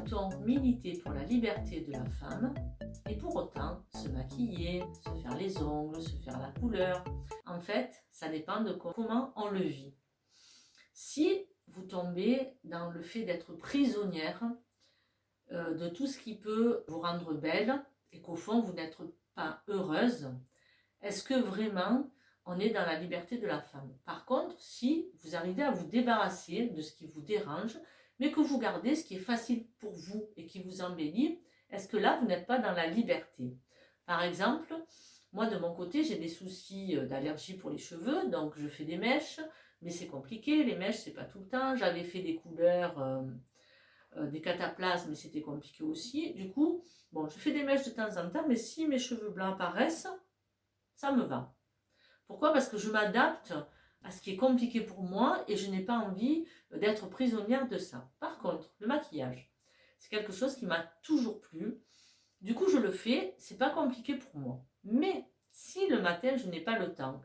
peut-on militer pour la liberté de la femme et pour autant se maquiller, se faire les ongles, se faire la couleur? En fait, ça dépend de comment on le vit. Si vous tombez dans le fait d'être prisonnière de tout ce qui peut vous rendre belle et qu'au fond vous n'êtes pas heureuse, est-ce que vraiment on est dans la liberté de la femme? Par contre, si vous arrivez à vous débarrasser de ce qui vous dérange, mais que vous gardez ce qui est facile pour vous et qui vous embellit, est-ce que là vous n'êtes pas dans la liberté? Par exemple, moi de mon côté j'ai des soucis d'allergie pour les cheveux, donc je fais des mèches, mais c'est compliqué, les mèches c'est pas tout le temps. J'avais fait des couleurs, des cataplasmes, mais c'était compliqué aussi. Du coup, bon, je fais des mèches de temps en temps, mais si mes cheveux blancs apparaissent, ça me va. Pourquoi? Parce que je m'adapte à ce qui est compliqué pour moi et je n'ai pas envie d'être prisonnière de ça. Par contre, le maquillage, c'est quelque chose qui m'a toujours plu. Du coup, je le fais, c'est pas compliqué pour moi. Mais si le matin, je n'ai pas le temps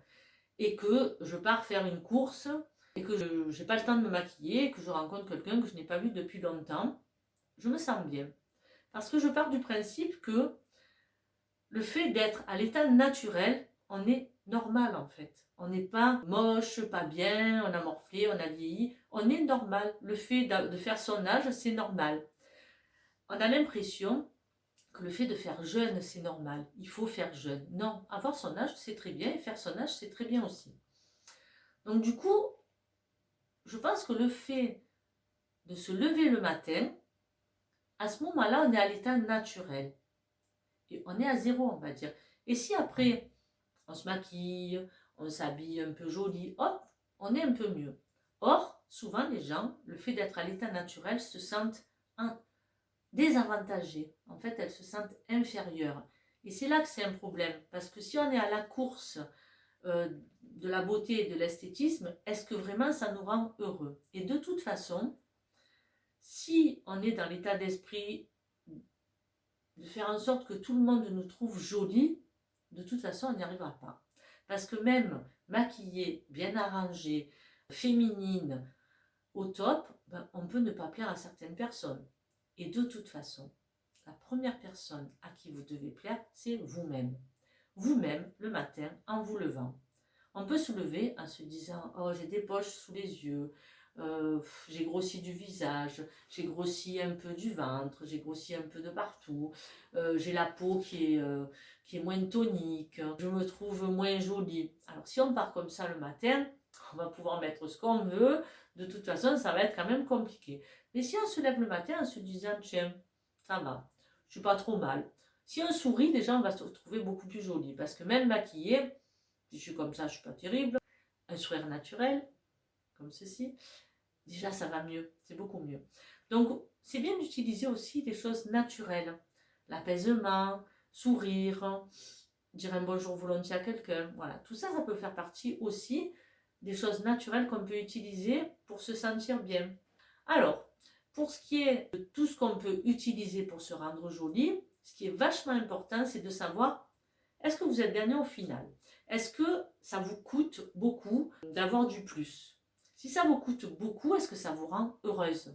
et que je pars faire une course et que je n'ai pas le temps de me maquiller et que je rencontre quelqu'un que je n'ai pas vu depuis longtemps, je me sens bien. Parce que je pars du principe que le fait d'être à l'état naturel, on est normal en fait. On n'est pas moche, pas bien, on a morflé, on a vieilli. On est normal. Le fait de faire son âge, c'est normal. On a l'impression que le fait de faire jeune, c'est normal. Il faut faire jeune. Non, avoir son âge, c'est très bien. Et faire son âge, c'est très bien aussi. Donc du coup, je pense que le fait de se lever le matin, à ce moment-là, on est à l'état naturel. Et on est à zéro, on va dire. Et si après, on se maquille, on s'habille un peu joli, hop, on est un peu mieux. Or, souvent les gens, le fait d'être à l'état naturel, se sentent désavantagées. En fait, elles se sentent inférieures. Et c'est là que c'est un problème. Parce que si on est à la course de la beauté et de l'esthétisme, est-ce que vraiment ça nous rend heureux? Et de toute façon, si on est dans l'état d'esprit de faire en sorte que tout le monde nous trouve jolis, de toute façon, on n'y arrivera pas. Parce que même maquillée, bien arrangée, féminine, au top, ben, on peut ne pas plaire à certaines personnes. Et de toute façon, la première personne à qui vous devez plaire, c'est vous-même. Vous-même, le matin, en vous levant. On peut se lever en se disant « Oh, j'ai des poches sous les yeux, j'ai grossi du visage, j'ai grossi un peu du ventre, j'ai grossi un peu de partout, j'ai la peau qui est moins tonique, je me trouve moins jolie. » Alors si on part comme ça le matin, on va pouvoir mettre ce qu'on veut, de toute façon ça va être quand même compliqué. Mais si on se lève le matin en se disant « Tiens, ça va, je suis pas trop mal », si on sourit, déjà on va se trouver beaucoup plus jolie, parce que même maquillée, si je suis comme ça, je suis pas terrible, un sourire naturel, comme ceci, déjà ça va mieux, c'est beaucoup mieux. Donc c'est bien d'utiliser aussi des choses naturelles, l'apaisement, sourire, dire un bonjour volontiers à quelqu'un, voilà, tout ça, ça peut faire partie aussi des choses naturelles qu'on peut utiliser pour se sentir bien. Alors, pour ce qui est de tout ce qu'on peut utiliser pour se rendre jolie, ce qui est vachement important, c'est de savoir, est-ce que vous êtes gagnant au final? Est-ce que ça vous coûte beaucoup d'avoir du plus? Si ça vous coûte beaucoup, est-ce que ça vous rend heureuse?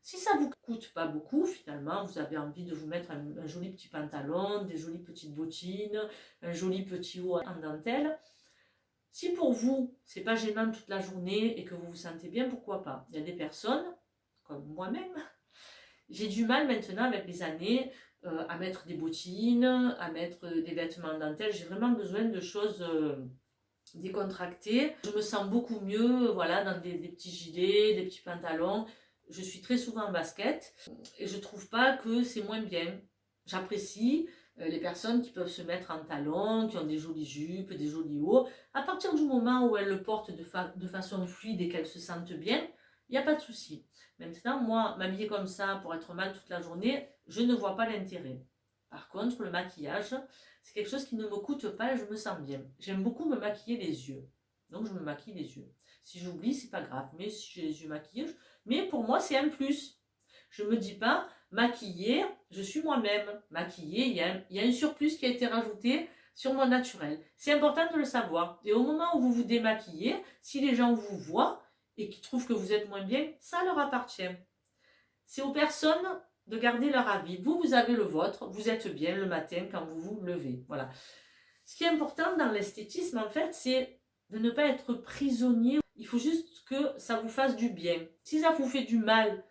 Si ça vous coûte pas beaucoup, finalement, vous avez envie de vous mettre un joli petit pantalon, des jolies petites bottines, un joli petit haut en dentelle. Si pour vous, c'est pas gênant toute la journée et que vous vous sentez bien, pourquoi pas? Il y a des personnes, comme moi-même, j'ai du mal maintenant avec les années à mettre des bottines, à mettre des vêtements en dentelle. J'ai vraiment besoin de choses décontractées. Je me sens beaucoup mieux voilà, dans des petits gilets, des petits pantalons. Je suis très souvent en basket et je trouve pas que c'est moins bien. J'apprécie les personnes qui peuvent se mettre en talons, qui ont des jolies jupes, des jolis hauts. À partir du moment où elles le portent de façon fluide et qu'elles se sentent bien, il n'y a pas de souci. Maintenant, moi, m'habiller comme ça pour être mal toute la journée, je ne vois pas l'intérêt. Par contre, le maquillage, c'est quelque chose qui ne me coûte pas et je me sens bien. J'aime beaucoup me maquiller les yeux. Donc, je me maquille les yeux. Si j'oublie, c'est pas grave. Mais si j'ai les yeux maquillés, mais pour moi, c'est un plus. Je me dis pas, maquillée, je suis moi-même. Maquillée, il y a un surplus qui a été rajouté sur mon naturel. C'est important de le savoir. Et au moment où vous vous démaquillez, si les gens vous voient, et qui trouvent que vous êtes moins bien, ça leur appartient. C'est aux personnes de garder leur avis. Vous, vous avez le vôtre, vous êtes bien le matin quand vous vous levez. Voilà. Ce qui est important dans l'esthétisme, en fait, c'est de ne pas être prisonnier. Il faut juste que ça vous fasse du bien. Si ça vous fait du mal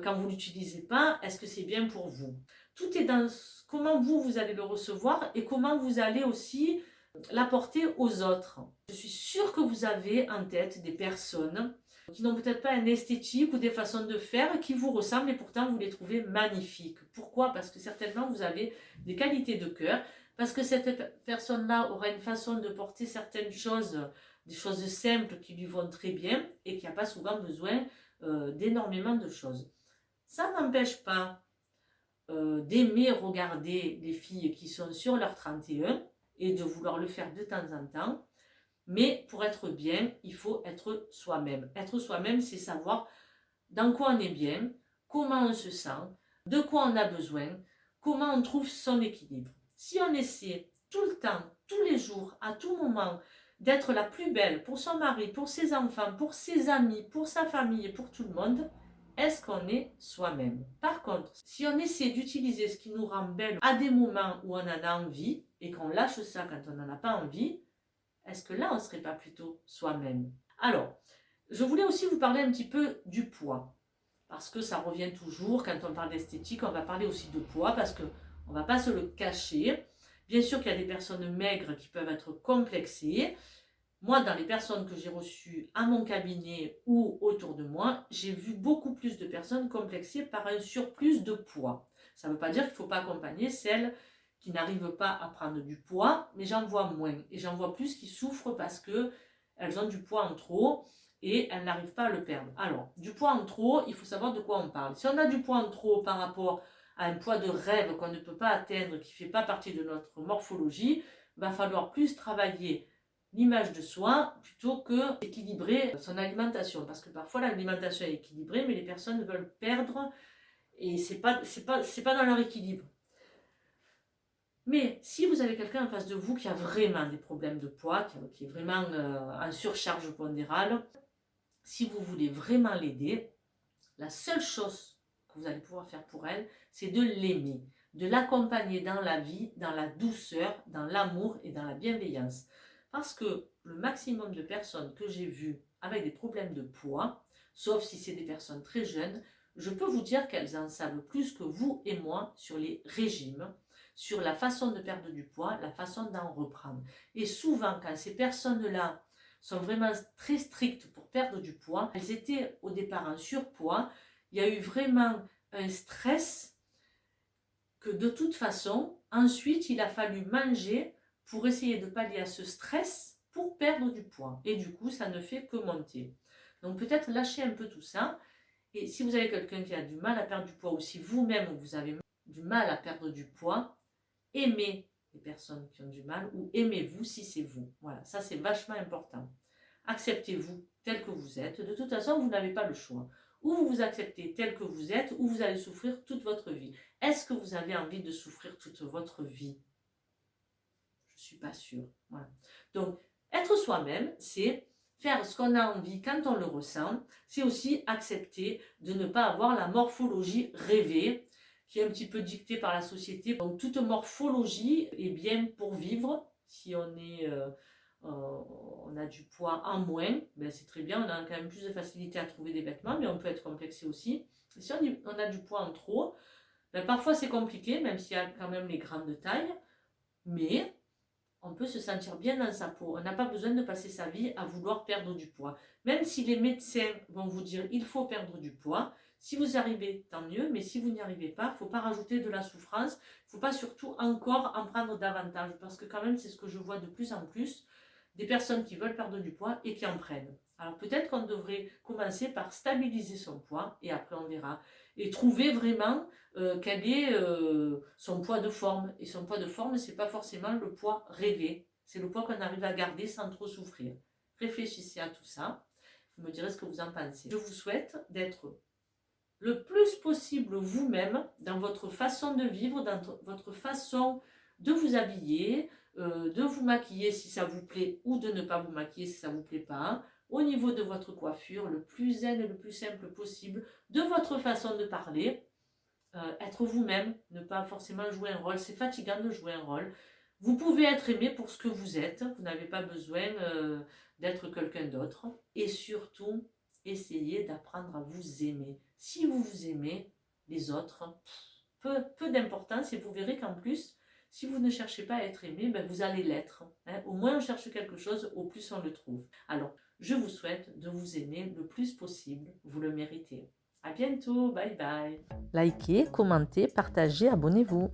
quand vous ne l'utilisez pas, est-ce que c'est bien pour vous? Tout est dans comment vous allez le recevoir et comment vous allez aussi l'apporter aux autres. Je suis sûre que vous avez en tête des personnes qui n'ont peut-être pas un esthétique ou des façons de faire qui vous ressemblent et pourtant vous les trouvez magnifiques. Pourquoi? Parce que certainement vous avez des qualités de cœur, parce que cette personne-là aura une façon de porter certaines choses, des choses simples qui lui vont très bien et qui n'a pas souvent besoin d'énormément de choses. Ça n'empêche pas d'aimer regarder les filles qui sont sur leur 31 et de vouloir le faire de temps en temps. Mais pour être bien, il faut être soi-même. Être soi-même, c'est savoir dans quoi on est bien, comment on se sent, de quoi on a besoin, comment on trouve son équilibre. Si on essaie tout le temps, tous les jours, à tout moment, d'être la plus belle pour son mari, pour ses enfants, pour ses amis, pour sa famille et pour tout le monde, est-ce qu'on est soi-même? Par contre, si on essaie d'utiliser ce qui nous rend belle à des moments où on en a envie et qu'on lâche ça quand on n'en a pas envie, est-ce que là, on ne serait pas plutôt soi-même? Alors, je voulais aussi vous parler un petit peu du poids. Parce que ça revient toujours, quand on parle d'esthétique, on va parler aussi de poids, parce qu'on ne va pas se le cacher. Bien sûr qu'il y a des personnes maigres qui peuvent être complexées. Moi, dans les personnes que j'ai reçues à mon cabinet ou autour de moi, j'ai vu beaucoup plus de personnes complexées par un surplus de poids. Ça ne veut pas dire qu'il ne faut pas accompagner celles qui n'arrivent pas à prendre du poids, mais j'en vois moins. Et j'en vois plus qui souffrent parce qu'elles ont du poids en trop et elles n'arrivent pas à le perdre. Alors, du poids en trop, il faut savoir de quoi on parle. Si on a du poids en trop par rapport à un poids de rêve qu'on ne peut pas atteindre, qui ne fait pas partie de notre morphologie, il va falloir plus travailler l'image de soi plutôt que équilibrer son alimentation. Parce que parfois l'alimentation est équilibrée, mais les personnes veulent perdre et c'est pas dans leur équilibre. Mais si vous avez quelqu'un en face de vous qui a vraiment des problèmes de poids, qui est vraiment en surcharge pondérale, si vous voulez vraiment l'aider, la seule chose que vous allez pouvoir faire pour elle, c'est de l'aimer, de l'accompagner dans la vie, dans la douceur, dans l'amour et dans la bienveillance. Parce que le maximum de personnes que j'ai vues avec des problèmes de poids, sauf si c'est des personnes très jeunes, je peux vous dire qu'elles en savent plus que vous et moi sur les régimes, sur la façon de perdre du poids, la façon d'en reprendre. Et souvent, quand ces personnes-là sont vraiment très strictes pour perdre du poids, elles étaient au départ en surpoids, il y a eu vraiment un stress que de toute façon, ensuite, il a fallu manger pour essayer de pallier à ce stress pour perdre du poids. Et du coup, ça ne fait que monter. Donc peut-être lâcher un peu tout ça. Et si vous avez quelqu'un qui a du mal à perdre du poids, ou si vous-même vous avez du mal à perdre du poids, aimez les personnes qui ont du mal, ou aimez-vous si c'est vous. Voilà, ça c'est vachement important. Acceptez-vous tel que vous êtes. De toute façon, vous n'avez pas le choix. Ou vous vous acceptez tel que vous êtes, ou vous allez souffrir toute votre vie. Est-ce que vous avez envie de souffrir toute votre vie? Je ne suis pas sûre. Voilà. Donc, être soi-même, c'est faire ce qu'on a envie quand on le ressent. C'est aussi accepter de ne pas avoir la morphologie rêvée, qui est un petit peu dictée par la société. Donc, toute morphologie est bien pour vivre. Si on a du poids en moins, ben c'est très bien, on a quand même plus de facilité à trouver des vêtements, mais on peut être complexé aussi. Et si on a du poids en trop, ben parfois c'est compliqué, même s'il y a quand même les grandes tailles, mais on peut se sentir bien dans sa peau. On n'a pas besoin de passer sa vie à vouloir perdre du poids. Même si les médecins vont vous dire il faut perdre du poids, si vous arrivez, tant mieux, mais si vous n'y arrivez pas, il ne faut pas rajouter de la souffrance, il ne faut pas surtout encore en prendre davantage, parce que quand même c'est ce que je vois de plus en plus, des personnes qui veulent perdre du poids et qui en prennent. Alors peut-être qu'on devrait commencer par stabiliser son poids et après on verra. Et trouver vraiment quel est son poids de forme. Et son poids de forme, ce n'est pas forcément le poids rêvé. C'est le poids qu'on arrive à garder sans trop souffrir. Réfléchissez à tout ça. Vous me direz ce que vous en pensez. Je vous souhaite d'être le plus possible vous-même dans votre façon de vivre, dans votre façon de vous habiller, de vous maquiller si ça vous plaît ou de ne pas vous maquiller si ça ne vous plaît pas, au niveau de votre coiffure, le plus zen et le plus simple possible, de votre façon de parler, être vous-même, ne pas forcément jouer un rôle. C'est fatigant de jouer un rôle. Vous pouvez être aimé pour ce que vous êtes. Vous n'avez pas besoin d'être quelqu'un d'autre. Et surtout, essayez d'apprendre à vous aimer. Si vous vous aimez, les autres, peu d'importance. Et vous verrez qu'en plus, si vous ne cherchez pas à être aimé, ben vous allez l'être. Hein. Au moins on cherche quelque chose, au plus on le trouve. Alors, je vous souhaite de vous aimer le plus possible. Vous le méritez. À bientôt. Bye bye. Likez, commentez, partagez, abonnez-vous.